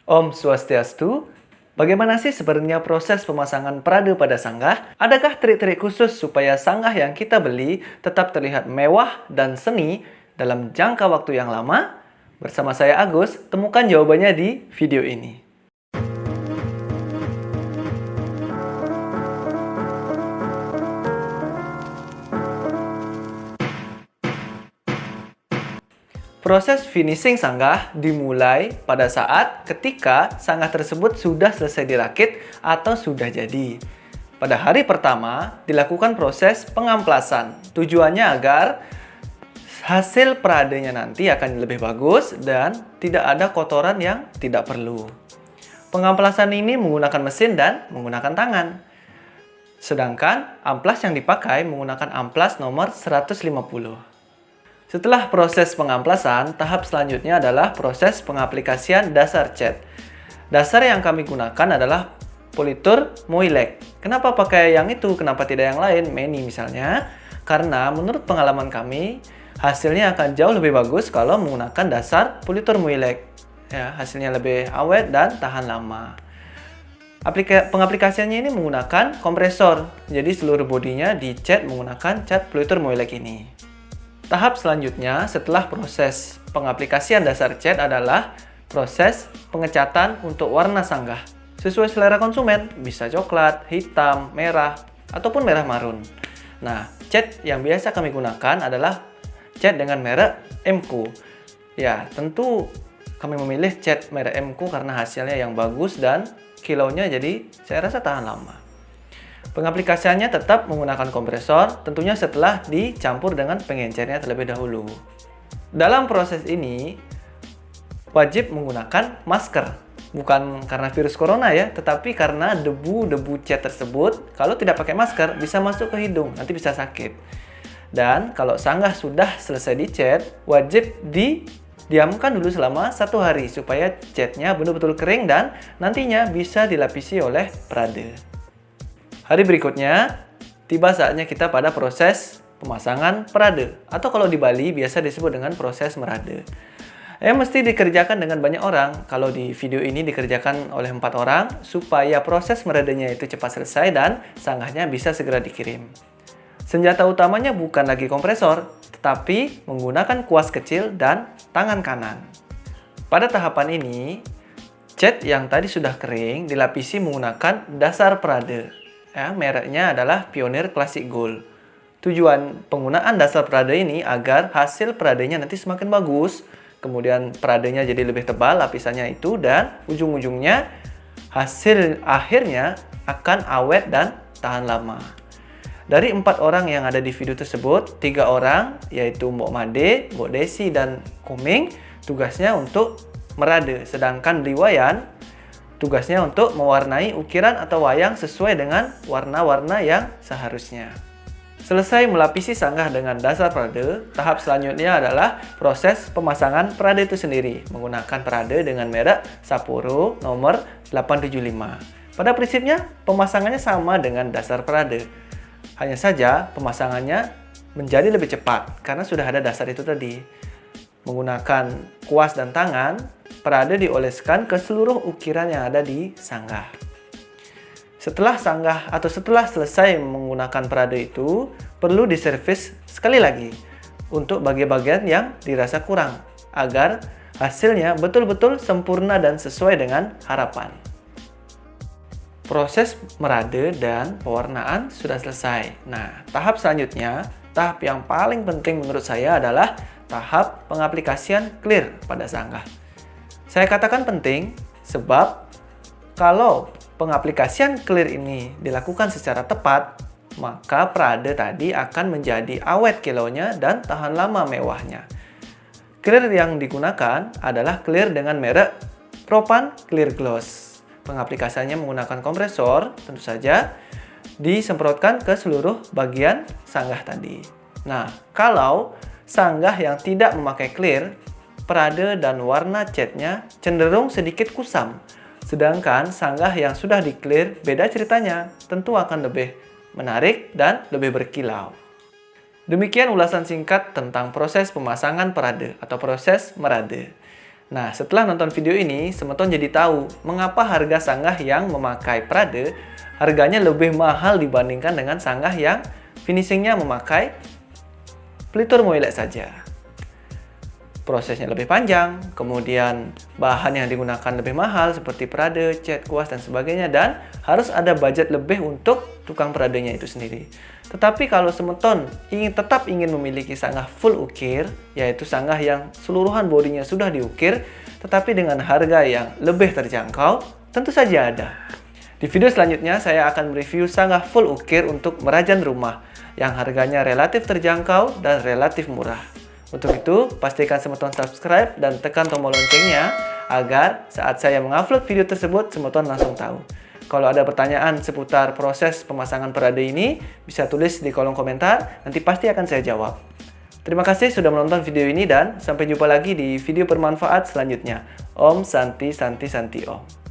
Om Swastiastu. Bagaimana sih sebenarnya proses pemasangan perade pada sanggah? Adakah trik-trik khusus supaya sanggah yang kita beli tetap terlihat mewah dan seni dalam jangka waktu yang lama? Bersama saya Agus, temukan jawabannya di video ini. Proses finishing sanggah dimulai pada saat ketika sanggah tersebut sudah selesai dirakit atau sudah jadi. Pada hari pertama, dilakukan proses pengamplasan. Tujuannya agar hasil peradenya nanti akan lebih bagus dan tidak ada kotoran yang tidak perlu. Pengamplasan ini menggunakan mesin dan menggunakan tangan. Sedangkan amplas yang dipakai menggunakan amplas nomor 150. Setelah proses pengamplasan, tahap selanjutnya adalah proses pengaplikasian dasar cat. Dasar yang kami gunakan adalah politur Moilec. Kenapa pakai yang itu? Kenapa tidak yang lain? Many misalnya. Karena menurut pengalaman kami, hasilnya akan jauh lebih bagus kalau menggunakan dasar politur Moilec. Ya, hasilnya lebih awet dan tahan lama. Pengaplikasiannya ini menggunakan kompresor. Jadi seluruh bodinya dicat menggunakan cat politur Moilec ini. Tahap selanjutnya setelah proses pengaplikasian dasar cat adalah proses pengecatan untuk warna sanggah. Sesuai selera konsumen, bisa coklat, hitam, merah, ataupun merah marun. Nah, cat yang biasa kami gunakan adalah cat dengan merek MQ. Ya, tentu kami memilih cat merek MQ karena hasilnya yang bagus dan kilonya jadi saya rasa tahan lama. Pengaplikasiannya tetap menggunakan kompresor, tentunya setelah dicampur dengan pengencernya terlebih dahulu. Dalam proses ini, wajib menggunakan masker. Bukan karena virus corona ya, tetapi karena debu-debu cat tersebut, kalau tidak pakai masker, bisa masuk ke hidung, nanti bisa sakit. Dan kalau sanggah sudah selesai dicat, wajib didiamkan dulu selama 1 hari, supaya catnya benar-betul kering dan nantinya bisa dilapisi oleh perade. Hari berikutnya, tiba saatnya kita pada proses pemasangan perade. Atau kalau di Bali, biasa disebut dengan proses merade. Mesti dikerjakan dengan banyak orang. Kalau di video ini dikerjakan oleh 4 orang, supaya proses meradenya itu cepat selesai dan sanggahnya bisa segera dikirim. Senjata utamanya bukan lagi kompresor, tetapi menggunakan kuas kecil dan tangan kanan. Pada tahapan ini, cat yang tadi sudah kering dilapisi menggunakan dasar perade. Ya, mereknya adalah Pioneer Classic Gold. Tujuan penggunaan dasar perade ini agar hasil peradenya nanti semakin bagus. Kemudian peradenya jadi lebih tebal lapisannya itu dan ujung-ujungnya hasil akhirnya akan awet dan tahan lama. Dari 4 orang yang ada di video tersebut, 3 orang yaitu Mbok Made, Mbok Desi dan Koming tugasnya untuk merade. Sedangkan Liwayan tugasnya untuk mewarnai ukiran atau wayang sesuai dengan warna-warna yang seharusnya. Selesai melapisi sanggah dengan dasar perade, tahap selanjutnya adalah proses pemasangan perade itu sendiri menggunakan perade dengan merek Sapporo nomor 875. Pada prinsipnya, pemasangannya sama dengan dasar perade. Hanya saja pemasangannya menjadi lebih cepat karena sudah ada dasar itu tadi. Menggunakan kuas dan tangan, perade dioleskan ke seluruh ukiran yang ada di sanggah. Setelah selesai menggunakan perade itu, perlu diservis sekali lagi untuk bagian-bagian yang dirasa kurang, agar hasilnya betul-betul sempurna dan sesuai dengan harapan. Proses merade dan pewarnaan sudah selesai. Nah, tahap selanjutnya, tahap yang paling penting menurut saya adalah tahap pengaplikasian clear pada sanggah. Saya katakan penting sebab kalau pengaplikasian clear ini dilakukan secara tepat, maka perade tadi akan menjadi awet kilonya dan tahan lama mewahnya. Clear yang digunakan adalah clear dengan merek Propan Clear Gloss. Pengaplikasiannya menggunakan kompresor, tentu saja disemprotkan ke seluruh bagian sanggah tadi. Nah, kalau sanggah yang tidak memakai clear, perade dan warna catnya cenderung sedikit kusam. Sedangkan sanggah yang sudah di clear beda ceritanya, tentu akan lebih menarik dan lebih berkilau. Demikian ulasan singkat tentang proses pemasangan perade atau proses merade. Nah, setelah nonton video ini, Semeton jadi tahu mengapa harga sanggah yang memakai Prade harganya lebih mahal dibandingkan dengan sanggah yang finishingnya memakai pelitur moilek saja. Prosesnya lebih panjang, kemudian bahan yang digunakan lebih mahal seperti Prade, cat, kuas, dan sebagainya, dan harus ada budget lebih untuk tukang Pradenya itu sendiri. Tetapi kalau Semeton tetap ingin memiliki sanggah full ukir, yaitu sanggah yang seluruhan bodinya sudah diukir, tetapi dengan harga yang lebih terjangkau, tentu saja ada. Di video selanjutnya saya akan mereview sanggah full ukir untuk merajan rumah yang harganya relatif terjangkau dan relatif murah. Untuk itu, pastikan Semeton subscribe dan tekan tombol loncengnya agar saat saya mengupload video tersebut, Semeton langsung tahu. Kalau ada pertanyaan seputar proses pemasangan Prade ini, bisa tulis di kolom komentar, nanti pasti akan saya jawab. Terima kasih sudah menonton video ini dan sampai jumpa lagi di video bermanfaat selanjutnya. Om Santi Santi Santi Om.